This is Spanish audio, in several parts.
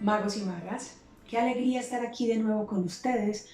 Magos y magas, qué alegría estar aquí de nuevo con ustedes,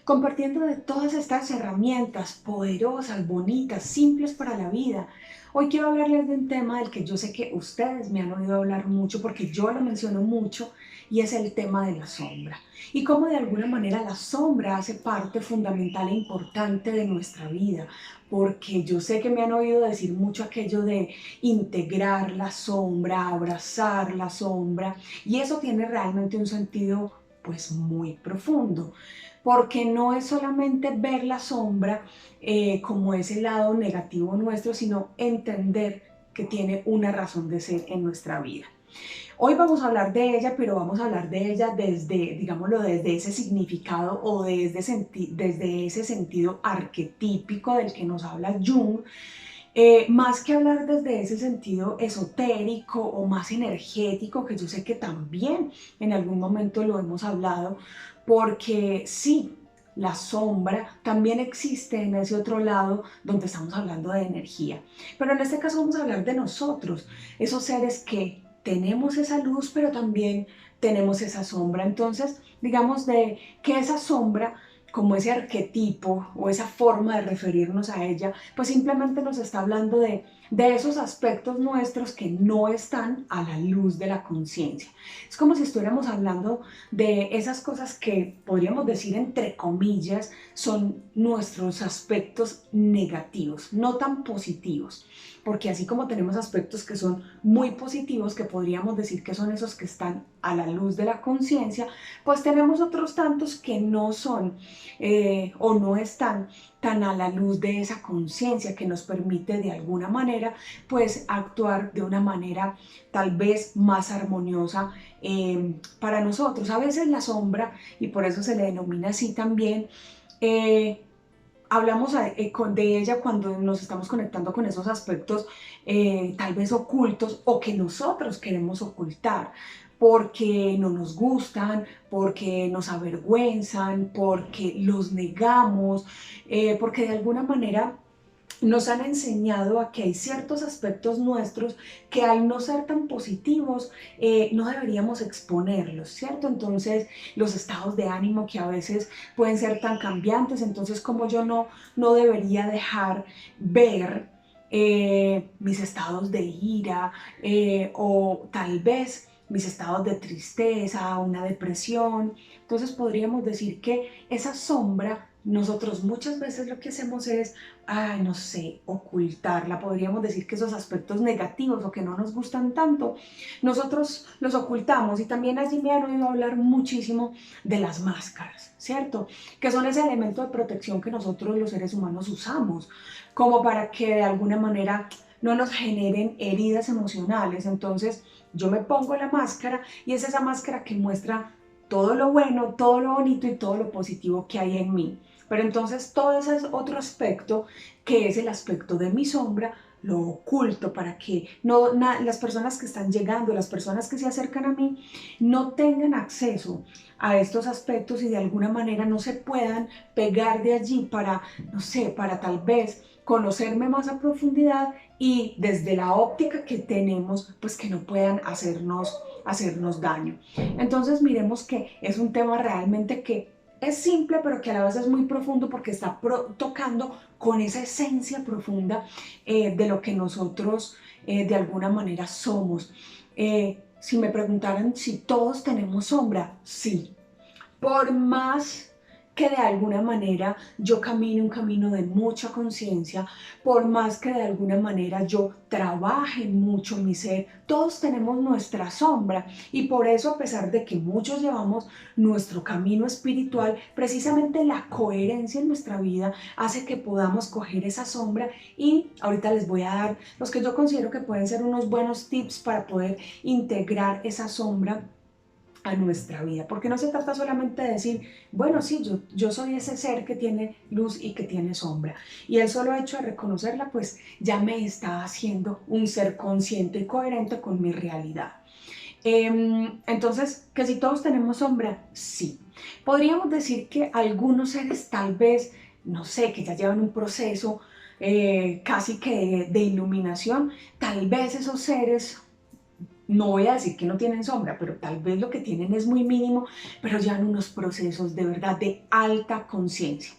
compartiendo de todas estas herramientas poderosas, bonitas, simples para la vida. Hoy quiero hablarles de un tema del que yo sé que ustedes me han oído hablar mucho porque yo lo menciono mucho y es el tema de la sombra. Y cómo de alguna manera la sombra hace parte fundamental e importante de nuestra vida, porque yo sé que me han oído decir mucho aquello de integrar la sombra, abrazar la sombra, y eso tiene realmente un sentido pues muy profundo, porque no es solamente ver la sombra como ese lado negativo nuestro, sino entender que tiene una razón de ser en nuestra vida. Hoy vamos a hablar de ella, pero vamos a hablar de ella desde, digámoslo, desde ese significado o desde ese sentido arquetípico del que nos habla Jung, más que hablar desde ese sentido esotérico o más energético, que yo sé que también en algún momento lo hemos hablado, porque sí, la sombra también existe en ese otro lado donde estamos hablando de energía. Pero en este caso vamos a hablar de nosotros, esos seres que tenemos esa luz, pero también tenemos esa sombra. Entonces, digamos de que esa sombra, como ese arquetipo o esa forma de referirnos a ella, pues simplemente nos está hablando de esos aspectos nuestros que no están a la luz de la conciencia. Es como si estuviéramos hablando de esas cosas que podríamos decir entre comillas son nuestros aspectos negativos, no tan positivos, porque así como tenemos aspectos que son muy positivos, que podríamos decir que son esos que están a la luz de la conciencia, pues tenemos otros tantos que no son o no están tan a la luz de esa conciencia que nos permite de alguna manera pues actuar de una manera tal vez más armoniosa para nosotros. A veces la sombra, y por eso se le denomina así también, eh, hablamos de ella cuando nos estamos conectando con esos aspectos tal vez ocultos o que nosotros queremos ocultar porque no nos gustan, porque nos avergüenzan, porque los negamos, porque de alguna manera nos han enseñado a que hay ciertos aspectos nuestros que al no ser tan positivos no deberíamos exponerlos, ¿cierto? Entonces los estados de ánimo que a veces pueden ser tan cambiantes, entonces como yo no debería dejar ver mis estados de ira o tal vez mis estados de tristeza, una depresión. Entonces podríamos decir que esa sombra nosotros muchas veces lo que hacemos es, ay, no sé, ocultarla. Podríamos decir que esos aspectos negativos o que no nos gustan tanto, nosotros los ocultamos. Y también allí me han oído hablar muchísimo de las máscaras, ¿cierto? Que son ese elemento de protección que nosotros los seres humanos usamos, como para que de alguna manera no nos generen heridas emocionales. Entonces yo me pongo la máscara y es esa máscara que muestra todo lo bueno, todo lo bonito y todo lo positivo que hay en mí. Pero entonces todo ese es otro aspecto que es el aspecto de mi sombra, lo oculto para que las personas que están llegando, las personas que se acercan a mí, no tengan acceso a estos aspectos y de alguna manera no se puedan pegar de allí para, no sé, para tal vez conocerme más a profundidad y desde la óptica que tenemos, pues que no puedan hacernos daño. Entonces miremos que es un tema realmente que es simple, pero que a la vez es muy profundo porque está tocando con esa esencia profunda de lo que nosotros de alguna manera somos. Si me preguntaran si todos tenemos sombra, sí. Por más que de alguna manera yo camine un camino de mucha conciencia, por más que de alguna manera yo trabaje mucho mi ser, todos tenemos nuestra sombra y por eso a pesar de que muchos llevamos nuestro camino espiritual, precisamente la coherencia en nuestra vida hace que podamos coger esa sombra y ahorita les voy a dar los que yo considero que pueden ser unos buenos tips para poder integrar esa sombra a nuestra vida, porque no se trata solamente de decir, bueno, sí, yo soy ese ser que tiene luz y que tiene sombra, y el solo hecho de reconocerla, pues ya me está haciendo un ser consciente y coherente con mi realidad. Entonces, que si todos tenemos sombra, sí. Podríamos decir que algunos seres tal vez, no sé, que ya llevan un proceso casi que de iluminación, tal vez esos seres no voy a decir que no tienen sombra, pero tal vez lo que tienen es muy mínimo, pero ya en unos procesos de verdad de alta conciencia.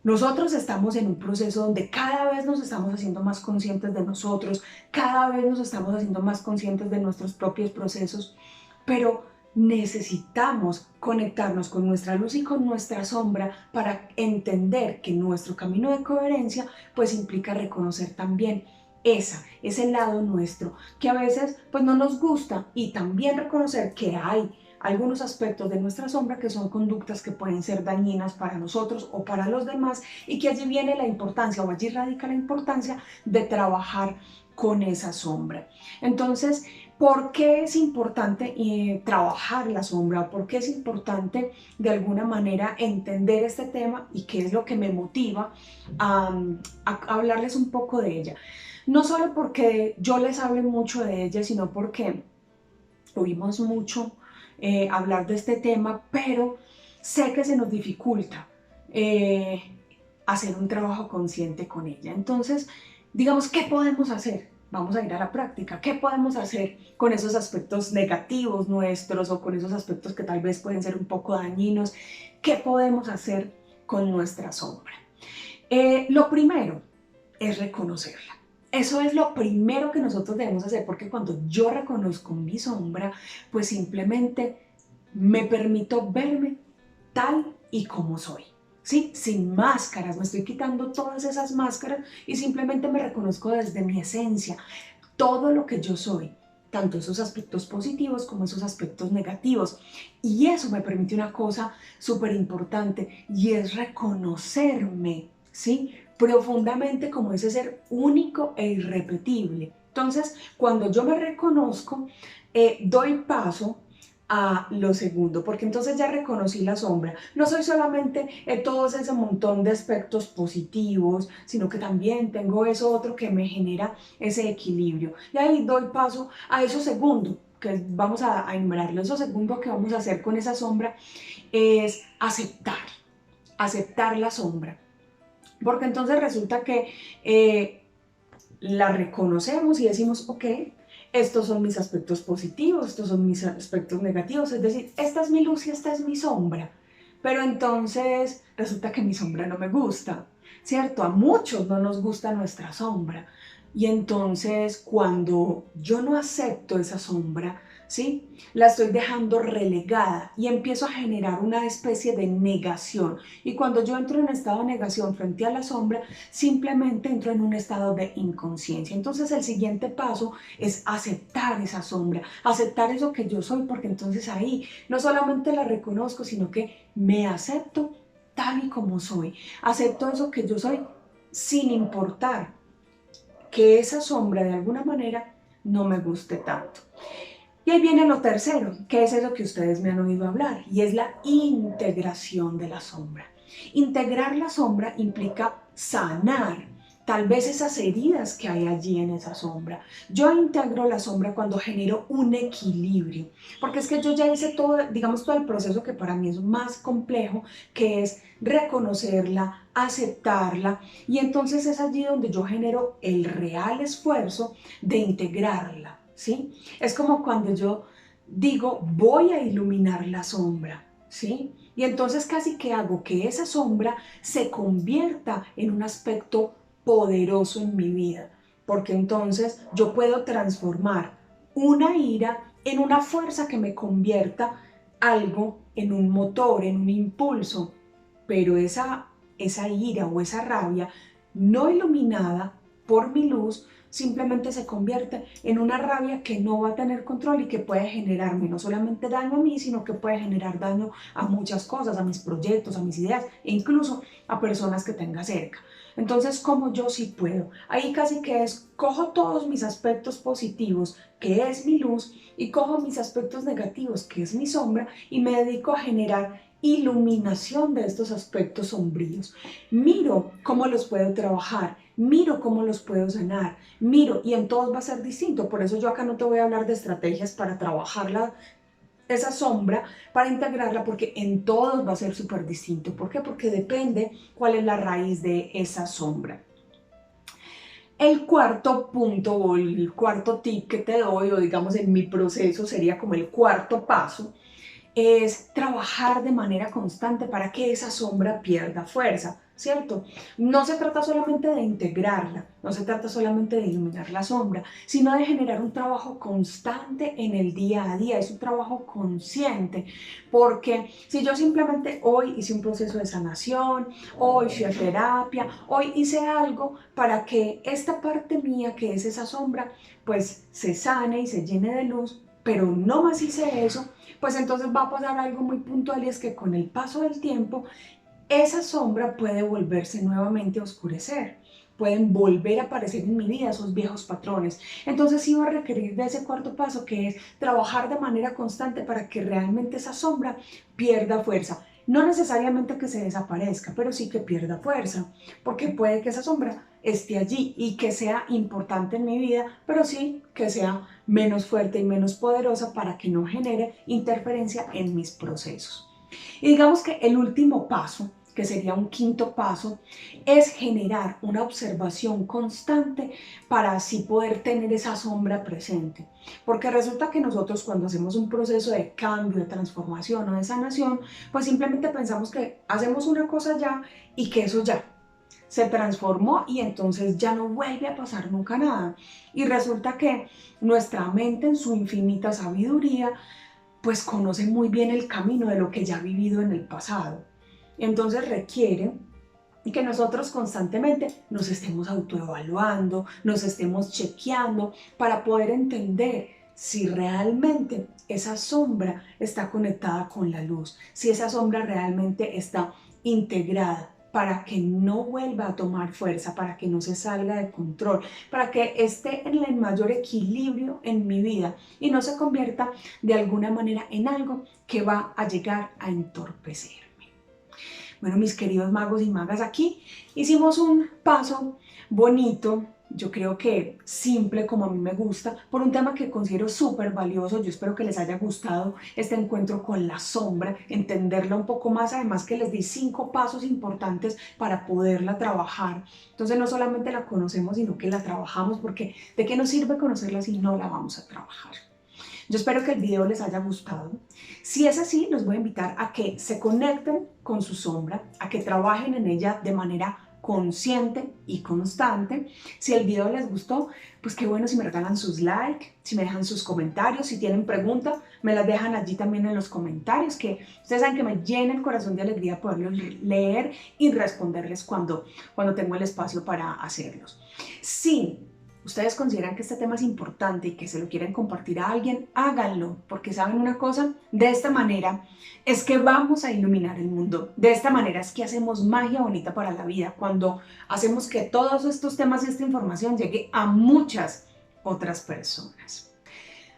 Nosotros estamos en un proceso donde cada vez nos estamos haciendo más conscientes de nosotros, cada vez nos estamos haciendo más conscientes de nuestros propios procesos, pero necesitamos conectarnos con nuestra luz y con nuestra sombra para entender que nuestro camino de coherencia pues implica reconocer también ese lado nuestro que a veces pues no nos gusta, y también reconocer que hay algunos aspectos de nuestra sombra que son conductas que pueden ser dañinas para nosotros o para los demás, y que allí viene la importancia, o allí radica la importancia de trabajar con esa sombra. Entonces, ¿por qué es importante trabajar la sombra? ¿Por qué es importante de alguna manera entender este tema y qué es lo que me motiva a hablarles un poco de ella? No solo porque yo les hable mucho de ella, sino porque oímos mucho hablar de este tema, pero sé que se nos dificulta hacer un trabajo consciente con ella. Entonces, digamos, ¿qué podemos hacer? Vamos a ir a la práctica. ¿Qué podemos hacer con esos aspectos negativos nuestros o con esos aspectos que tal vez pueden ser un poco dañinos? ¿Qué podemos hacer con nuestra sombra? Lo primero es reconocerla. Eso es lo primero que nosotros debemos hacer, porque cuando yo reconozco mi sombra, pues simplemente me permito verme tal y como soy, ¿sí? Sin máscaras, me estoy quitando todas esas máscaras y simplemente me reconozco desde mi esencia, todo lo que yo soy, tanto esos aspectos positivos como esos aspectos negativos. Y eso me permite una cosa súper importante, y es reconocerme, ¿sí? Profundamente como ese ser único e irrepetible. Entonces, cuando yo me reconozco, doy paso a lo segundo, porque entonces ya reconocí la sombra. No soy solamente todos ese montón de aspectos positivos, sino que también tengo eso otro que me genera ese equilibrio. Y ahí doy paso a eso segundo, que vamos a enumerarlo. Eso segundo que vamos a hacer con esa sombra es aceptar la sombra. Porque entonces resulta que la reconocemos y decimos, ok, estos son mis aspectos positivos, estos son mis aspectos negativos, es decir, esta es mi luz y esta es mi sombra. Pero entonces resulta que mi sombra no me gusta, ¿cierto? A muchos no nos gusta nuestra sombra. Y entonces cuando yo no acepto esa sombra, ¿sí? La estoy dejando relegada y empiezo a generar una especie de negación. Y cuando yo entro en estado de negación frente a la sombra, simplemente entro en un estado de inconsciencia. Entonces el siguiente paso es aceptar esa sombra, aceptar eso que yo soy, porque entonces ahí no solamente la reconozco, sino que me acepto tal y como soy. Acepto eso que yo soy sin importar que esa sombra de alguna manera no me guste tanto. Y ahí viene lo tercero, que es eso que ustedes me han oído hablar, y es la integración de la sombra. Integrar la sombra implica sanar tal vez esas heridas que hay allí en esa sombra. Yo integro la sombra cuando genero un equilibrio, porque es que yo ya hice todo, digamos, todo el proceso que para mí es más complejo, que es reconocerla, aceptarla, y entonces es allí donde yo genero el real esfuerzo de integrarla. ¿Sí? Es como cuando yo digo, voy a iluminar la sombra, ¿sí? Y entonces casi que hago que esa sombra se convierta en un aspecto poderoso en mi vida, porque entonces yo puedo transformar una ira en una fuerza que me convierta algo en un motor, en un impulso, pero esa ira o esa rabia no iluminada por mi luz simplemente se convierte en una rabia que no va a tener control y que puede generarme no solamente daño a mí, sino que puede generar daño a muchas cosas, a mis proyectos, a mis ideas e incluso a personas que tenga cerca. Entonces, como yo sí puedo, ahí casi que es, cojo todos mis aspectos positivos, que es mi luz, y cojo mis aspectos negativos, que es mi sombra, y me dedico a generar iluminación de estos aspectos sombríos. Miro cómo los puedo trabajar, miro cómo los puedo sanar, miro, y en todos va a ser distinto. Por eso yo acá no te voy a hablar de estrategias para trabajarla, esa sombra, para integrarla, porque en todos va a ser súper distinto. ¿Por qué? Porque depende cuál es la raíz de esa sombra. El cuarto punto o el cuarto tip que te doy, o digamos en mi proceso sería como el cuarto paso, es trabajar de manera constante para que esa sombra pierda fuerza, ¿cierto? No se trata solamente de integrarla, no se trata solamente de iluminar la sombra, sino de generar un trabajo constante en el día a día, es un trabajo consciente, porque si yo simplemente hoy hice un proceso de sanación, hoy fui a terapia, hoy hice algo para que esta parte mía, que es esa sombra, pues se sane y se llene de luz, pero no más hice eso, pues entonces va a pasar algo muy puntual, y es que con el paso del tiempo esa sombra puede volverse nuevamente a oscurecer, pueden volver a aparecer en mi vida esos viejos patrones. Entonces sí va a requerir de ese cuarto paso, que es trabajar de manera constante para que realmente esa sombra pierda fuerza. No necesariamente que se desaparezca, pero sí que pierda fuerza, porque puede que esa sombra esté allí y que sea importante en mi vida, pero sí que sea menos fuerte y menos poderosa para que no genere interferencia en mis procesos. Y digamos que el último paso, que sería un quinto paso, es generar una observación constante para así poder tener esa sombra presente. Porque resulta que nosotros, cuando hacemos un proceso de cambio, de transformación o de sanación, pues simplemente pensamos que hacemos una cosa ya y que eso ya se transformó y entonces ya no vuelve a pasar nunca nada. Y resulta que nuestra mente, en su infinita sabiduría, pues conoce muy bien el camino de lo que ya ha vivido en el pasado. Entonces requiere que nosotros constantemente nos estemos autoevaluando, nos estemos chequeando para poder entender si realmente esa sombra está conectada con la luz, si esa sombra realmente está integrada, para que no vuelva a tomar fuerza, para que no se salga de control, para que esté en el mayor equilibrio en mi vida y no se convierta de alguna manera en algo que va a llegar a entorpecerme. Bueno, mis queridos magos y magas, aquí hicimos un paso bonito, yo creo que simple, como a mí me gusta, por un tema que considero súper valioso. Yo espero que les haya gustado este encuentro con la sombra, entenderla un poco más, además que les di 5 pasos importantes para poderla trabajar. Entonces no solamente la conocemos, sino que la trabajamos, porque ¿de qué nos sirve conocerla si no la vamos a trabajar? Yo espero que el video les haya gustado. Si es así, los voy a invitar a que se conecten con su sombra, a que trabajen en ella de manera consciente y constante. Si el video les gustó, pues qué bueno si me regalan sus likes, si me dejan sus comentarios, si tienen preguntas, me las dejan allí también en los comentarios, que ustedes saben que me llena el corazón de alegría poderlos leer y responderles cuando tengo el espacio para hacerlos. Sí, ustedes consideran que este tema es importante y que se lo quieren compartir a alguien, háganlo, porque saben una cosa, de esta manera es que vamos a iluminar el mundo, de esta manera es que hacemos magia bonita para la vida, cuando hacemos que todos estos temas y esta información llegue a muchas otras personas.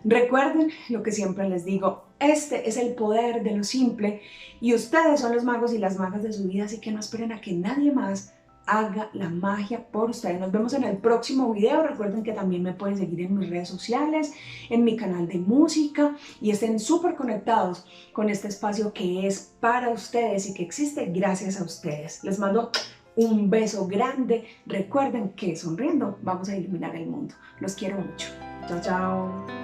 Recuerden lo que siempre les digo, este es el poder de lo simple y ustedes son los magos y las magas de su vida, así que no esperen a que nadie más haga la magia por ustedes. Nos vemos en el próximo video. Recuerden que también me pueden seguir en mis redes sociales, en mi canal de música, y estén súper conectados con este espacio que es para ustedes y que existe gracias a ustedes. Les mando un beso grande. Recuerden que sonriendo vamos a iluminar el mundo. Los quiero mucho. Chao, chao.